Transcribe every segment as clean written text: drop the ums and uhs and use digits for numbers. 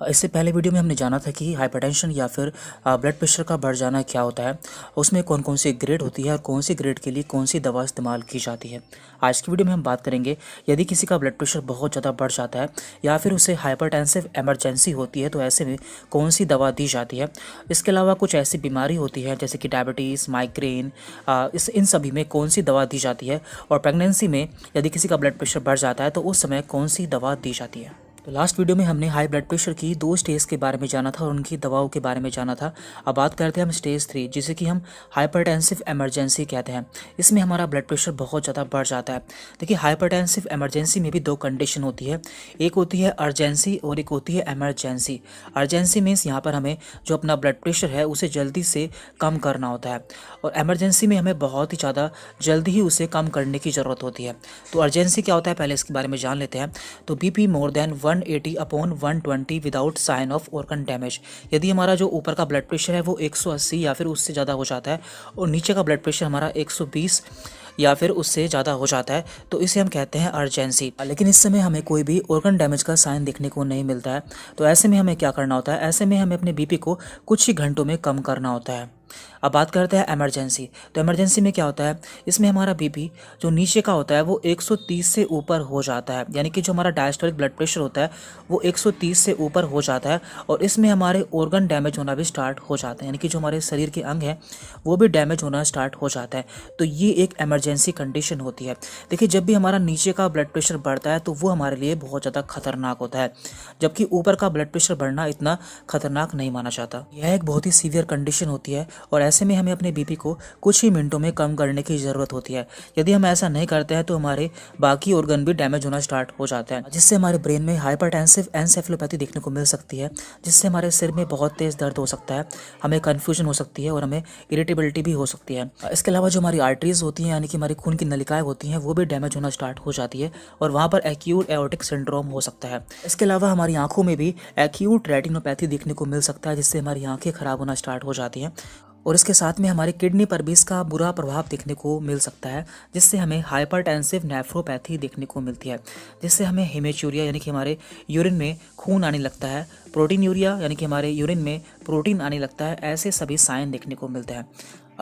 इससे पहले वीडियो में हमने जाना था कि हाइपरटेंशन या फिर ब्लड प्रेशर का बढ़ जाना क्या होता है, उसमें कौन कौन सी ग्रेड होती है और कौन सी ग्रेड के लिए कौन सी दवा इस्तेमाल की जाती है। आज की वीडियो में हम बात करेंगे यदि किसी का ब्लड प्रेशर बहुत ज़्यादा बढ़ जाता है या फिर उसे हाइपरटेंसिव इमरजेंसी होती है तो ऐसे में कौन सी दवा दी जाती है। इसके अलावा कुछ ऐसी बीमारी होती है जैसे कि डायबिटीज़, माइग्रेन, इन सभी में कौन सी दवा दी जाती है, और प्रेगनेंसी में यदि किसी का ब्लड प्रेशर बढ़ जाता है तो उस समय कौन सी दवा दी जाती है। तो लास्ट वीडियो में हमने हाई ब्लड प्रेशर की 2 स्टेज के बारे में जाना था और उनकी दवाओं के बारे में जाना था। अब बात करते हैं हम स्टेज 3, जिसे कि हम हाइपरटेंसिव इमरजेंसी कहते हैं। इसमें हमारा ब्लड प्रेशर बहुत ज़्यादा बढ़ जाता है। देखिए, हाइपरटेंसिव इमरजेंसी में भी 2 कंडीशन होती है, एक होती है अर्जेंसी और एक होती है इमरजेंसी। अर्जेंसी मीन्स यहाँ पर हमें जो अपना ब्लड प्रेशर है उसे जल्दी से कम करना होता है, और इमरजेंसी में हमें बहुत ही ज़्यादा जल्दी ही उसे कम करने की ज़रूरत होती है। तो अर्जेंसी क्या होता है, पहले इसके बारे में जान लेते हैं। तो BP more than 180/120 without sign of organ damage. यदि हमारा जो ऊपर का ब्लड प्रेशर है वो 180 या फिर उससे ज़्यादा हो जाता है और नीचे का ब्लड प्रेशर हमारा 120 या फिर उससे ज़्यादा हो जाता है तो इसे हम कहते हैं अर्जेंसी। लेकिन इस समय हमें कोई भी ऑर्गन डैमेज का साइन देखने को नहीं मिलता है, तो ऐसे में हमें क्या करना होता है, ऐसे में हमें अपने बीपी को कुछ ही घंटों में कम करना होता है। अब बात करते हैं इमरजेंसी। तो इमरजेंसी में क्या होता है, इसमें हमारा बीपी जो नीचे का होता है वो 130 से ऊपर हो जाता है, यानी कि जो हमारा डायस्टोलिक ब्लड प्रेशर होता है वो 130 से ऊपर हो जाता है, और इसमें हमारे ऑर्गन डैमेज होना भी स्टार्ट हो जाते हैं, यानी कि जो हमारे शरीर के अंग हैं वो भी डैमेज होना स्टार्ट हो जाता है। तो ये एक इमरजेंसी कंडीशन होती है। देखिए, जब भी हमारा नीचे का ब्लड प्रेशर बढ़ता है तो वो हमारे लिए बहुत ज़्यादा खतरनाक होता है, जबकि ऊपर का ब्लड प्रेशर बढ़ना इतना खतरनाक नहीं माना जाता। यह एक बहुत ही सीवियर कंडीशन होती है और ऐसे में हमें अपने बीपी को कुछ ही मिनटों में कम करने की ज़रूरत होती है। यदि हम ऐसा नहीं करते हैं तो हमारे बाकी ऑर्गन भी डैमेज होना स्टार्ट हो जाता है, जिससे हमारे ब्रेन में हाइपरटेंसिव एन्सेफेलोपैथी देखने को मिल सकती है, जिससे हमारे सिर में बहुत तेज़ दर्द हो सकता है, हमें कन्फ्यूजन हो सकती है और हमें इरिटेबिलिटी भी हो सकती है। इसके अलावा जो हमारी आर्टरीज होती हैं, यानी कि हमारी खून की नलिकाएं होती हैं, वो भी डैमेज होना स्टार्ट हो जाती है और वहाँ पर एक्यूट एओर्टिक सिंड्रोम हो सकता है। इसके अलावा हमारी आंखों में भी एक्यूट रेटिनोपैथी देखने को मिल सकता है, जिससे हमारी आंखें खराब होना स्टार्ट हो जाती हैं, और इसके साथ में हमारी किडनी पर भी इसका बुरा प्रभाव देखने को मिल सकता है, जिससे हमें हाइपरटेंसिव नेफ्रोपैथी देखने को मिलती है, जिससे हमें हेमेचूरिया यानी कि हमारे यूरिन में खून आने लगता है, प्रोटीन यूरिया यानी कि हमारे यूरिन में प्रोटीन आने लगता है, ऐसे सभी साइन देखने को मिलते हैं।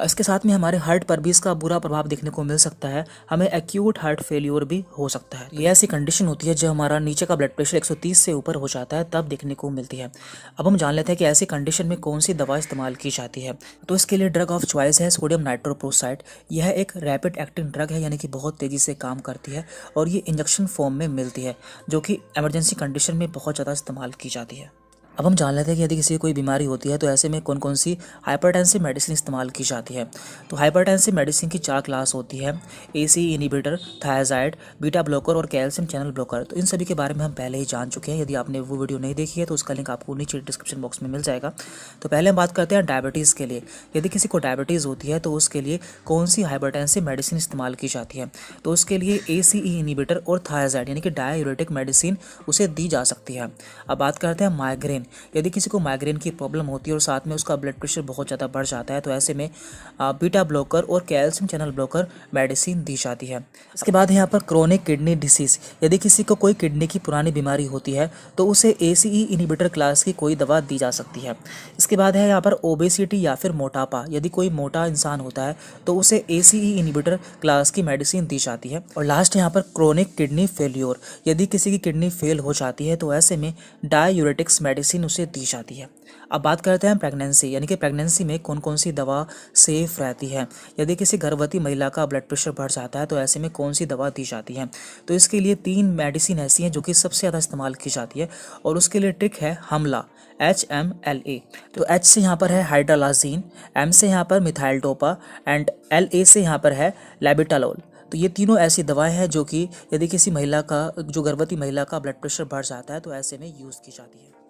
इसके साथ में हमारे हार्ट पर भी इसका बुरा प्रभाव देखने को मिल सकता है, हमें एक्यूट हार्ट फेल्योर भी हो सकता है। ये ऐसी कंडीशन होती है जब हमारा नीचे का ब्लड प्रेशर 130 से ऊपर हो जाता है, तब देखने को मिलती है। अब हम जान लेते हैं कि ऐसी कंडीशन में कौन सी दवा इस्तेमाल की जाती है। तो इसके लिए ड्रग ऑफ चॉइस है सोडियम नाइट्रोप्रोसाइड। यह एक रैपिड एक्टिंग ड्रग है, यानी कि बहुत तेज़ी से काम करती है, और ये इंजेक्शन फॉर्म में मिलती है, जो कि इमरजेंसी कंडीशन में बहुत ज़्यादा इस्तेमाल की जाती है। अब हम जान लेते हैं कि यदि किसी को कोई बीमारी होती है तो ऐसे में कौन कौन सी हाइपरटेंसिव मेडिसिन इस्तेमाल की जाती है। तो हाइपरटेंसिव मेडिसिन की 4 क्लास होती है, AC inhibitor, thyroid, beta blocker और कैल्शियम चैनल ब्लॉकर। तो इन सभी के बारे में हम पहले ही जान चुके हैं। यदि आपने वो वीडियो नहीं देखी है तो उसका लिंक आपको नीचे डिस्क्रिप्शन बॉक्स में मिल जाएगा। तो पहले हम बात करते हैं डायबिटीज़ के लिए। यदि किसी को डायबिटीज़ होती है तो उसके लिए कौन सी हाइपरटेंसिव मेडिसिन इस्तेमाल की जाती है। तो उसके लिए एसीई इनहिबिटर और थायराइड यानी कि डाययूरेटिक मेडिसिन उसे दी जा सकती है। अब बात करते हैं माइग्रेन। यदि किसी को माइग्रेन की प्रॉब्लम होती है और साथ में उसका ब्लड प्रेशर बहुत ज़्यादा बढ़ जाता है तो ऐसे में बीटा ब्लॉकर और कैल्शियम चैनल ब्लॉकर मेडिसिन दी जाती है। इसके बाद यहाँ पर क्रोनिक किडनी डिसीज़। यदि किसी को कोई किडनी की पुरानी बीमारी होती है तो उसे एसीई इनहिबिटर क्लास की कोई दवा दी जा सकती है। इसके बाद है यहाँ पर ओबेसिटी या फिर मोटापा। यदि कोई मोटा इंसान होता है तो उसे एसीई इनहिबिटर क्लास की मेडिसिन दी जाती है। और लास्ट यहाँ पर क्रोनिक किडनी फेल्योर। यदि किसी की किडनी फेल हो जाती है तो ऐसे में डाययूरेटिक्स मेडिसिन उसे दी जाती है। अब बात करते हैं प्रेगनेंसी, यानी कि प्रेगनेंसी में कौन कौन सी दवा सेफ रहती है। यदि किसी गर्भवती महिला का ब्लड प्रेशर बढ़ जाता है तो ऐसे में कौन सी दवा दी जाती है। तो इसके लिए 3 मेडिसिन ऐसी हैं जो कि सबसे ज़्यादा इस्तेमाल की जाती है, और उसके लिए ट्रिक है हमला, HMLA। तो H से यहाँ पर है हाइड्रालाजीन, M से यहाँ पर मिथाइल डोपा एंड LA से यहाँ पर है लेबिटालोल। तो ये तीनों ऐसी दवाएं हैं जो कि यदि किसी महिला का, जो गर्भवती महिला का ब्लड प्रेशर बढ़ जाता है तो ऐसे में यूज़ की जाती है।